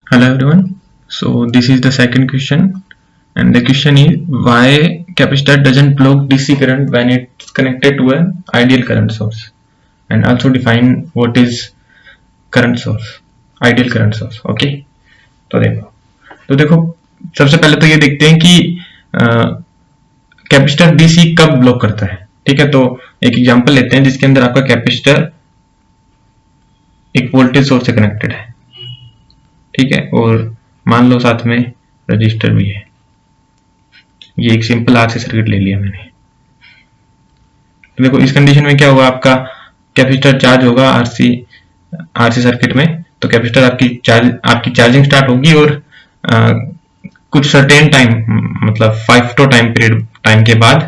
Hello everyone. So this is the second question, and the question is why capacitor doesn't block DC current when it's connected to an ideal current source, and also define what is current source, ideal current source. Okay, तो देखो सबसे पहले तो ये देखते हैं कि capacitor DC कब ब्लॉक करता है। ठीक है, तो एक एग्जांपल लेते हैं जिसके अंदर आपका कैपेसिटर एक वोल्टेज सोर्स से कनेक्टेड है। ठीक है, और मान लो साथ में रजिस्टर भी है। ये एक सिंपल आरसी सर्किट ले लिया मैंने। तो देखो इस कंडीशन में क्या होगा, आपका कैपेसिटर चार्ज होगा आरसी सर्किट में। तो कैपेसिटर आपकी चार्जिंग स्टार्ट होगी और कुछ सर्टेन टाइम मतलब 5 to टाइम पीरियड टाइम के बाद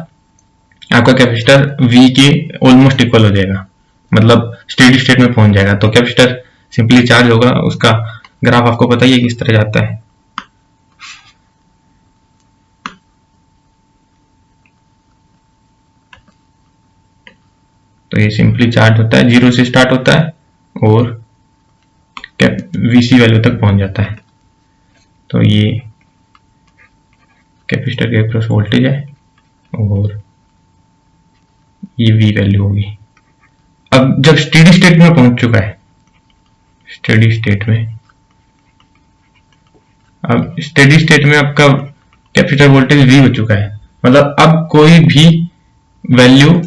आपका कैपेसिटर V के ऑलमोस्ट इक्वल हो जाएगा, मतलब स्टेडी स्टेट में पहुंच जाएगा। तो कैपेसिटर सिंपली चार्ज होगा, उसका ग्राफ आपको पता ही है किस तरह जाता है। तो ये सिंपली चार्ज होता है, 0 से स्टार्ट होता है और VC वैल्यू तक पहुंच जाता है। तो ये कैपेसिटर के अक्रॉस वोल्टेज है और ये V वैल्यू होगी। अब जब स्टेडी स्टेट में पहुंच चुका है, स्टेडी स्टेट में, अब स्टेडी स्टेट में आपका कैपेसिटर वोल्टेज V हो चुका है, मतलब अब कोई भी वैल्यू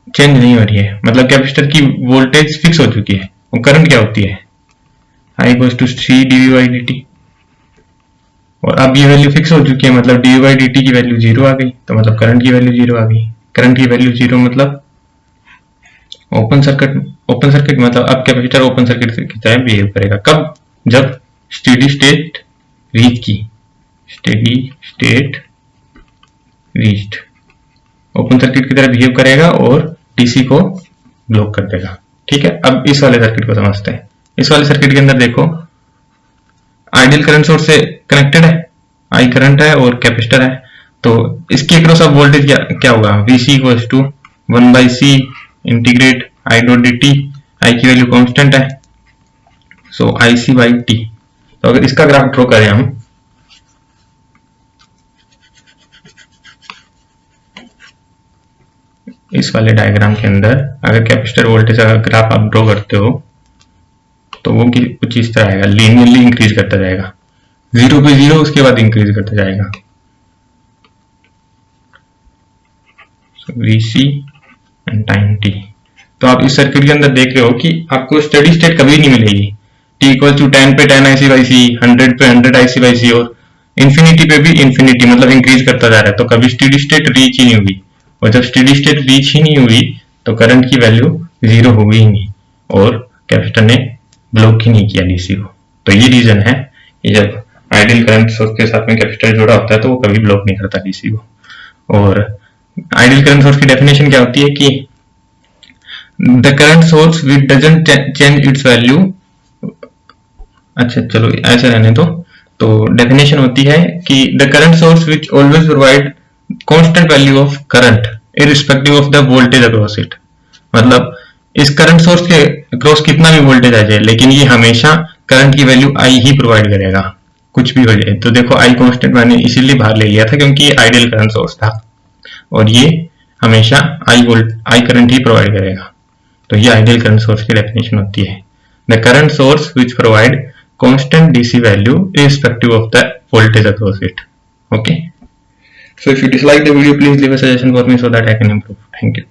चेंज नहीं हो रही है, मतलब कैपेसिटर की वोल्टेज फिक्स हो चुकी है। और करंट क्या होती है, I equals to C dV/dt, और अब ये वैल्यू फिक्स हो चुकी है, मतलब dV/dt की वैल्यू 0 आ गई, तो मतलब करंट की वैल्यू 0 आ गई। करंट की वैल्यू 0 मतलब ओपन सर्किट मतलब अब कैपेसिटर ओपन सर्किट की तरह बिहेव करेगा। कब, जब स्टेडी स्टेट रीच की, steady state reached, open circuit की तरह बिहेव करेगा और डीसी को ब्लॉक कर देगा। ठीक है, अब इस वाले सर्किट को समझते हैं। इस वाले सर्किट के अंदर देखो आइडियल करंट सोर्स से कनेक्टेड है, आई करंट है और कैपेसिटर है। तो इसके अक्रॉस अब वोल्टेज क्या होगा, VC equals to 1/C integrate I dot dt। I की वैल्यू कांस्टेंट है, सो IC/t। तो अगर इसका ग्राफ ड्रॉ करें हम, इस वाले डायग्राम के अंदर अगर कैपेसिटर वोल्टेज का ग्राफ आप ड्रॉ करते हो तो वो कुछ इस तरह आएगा, लीनियरली इंक्रीज करता जाएगा, 0 पे 0 उसके बाद इंक्रीज करता जाएगा। VC and time t। तो आप इस सर्किट के अंदर देख रहे हो कि आपको स्टेडी स्टेट कभी नहीं मिलेगी। t इक्वल टू 10 पे 10 IC/C, 100 पे 100 IC/C और इंफिनिटी पे भी इंफिनिटी, मतलब इंक्रीज करता जा रहा है। तो कभी स्टेडी स्टेट रीच ही नहीं हुई, और जब स्टेडी स्टेट रीच ही नहीं हुई तो करंट की वैल्यू 0 होगी ही नहीं और कैपेसिटर ने ब्लॉक ही नहीं किया डीसी को। तो ये रीजन है कि जब आइडियल करंट सोर्स के साथ में कैपेसिटर जुड़ा होता है तो वो कभी ब्लॉक नहीं करता डीसी को। और आइडियल करंट सोर्स की डेफिनेशन क्या होती है कि the current source which doesn't change it's value. अच्छा चलो ऐसे रहने दो। तो डेफिनेशन होती है कि the current source which always provide constant value of current irrespective of the voltage across it. मतलब इस करंट सोर्स के अक्रॉस कितना भी वोल्टेज आ जाए, लेकिन ये हमेशा करंट की वैल्यू आई ही प्रोवाइड करेगा, कुछ भी हो जाए। तो देखो आई कांस्टेंट मैंने इसीलिए बाहर ले लिया था क्योंकि ये आइडियल करंट सोर्स था और ये हमेशा आई करंट ही प्रोवाइड करेगा। तो ये आइडियल करंट सोर्स की डेफिनेशन होती है, the current source which provide constant DC value irrespective of the voltage across it. Okay, so if you dislike the video, please leave a suggestion for me so that I can improve. Thank you.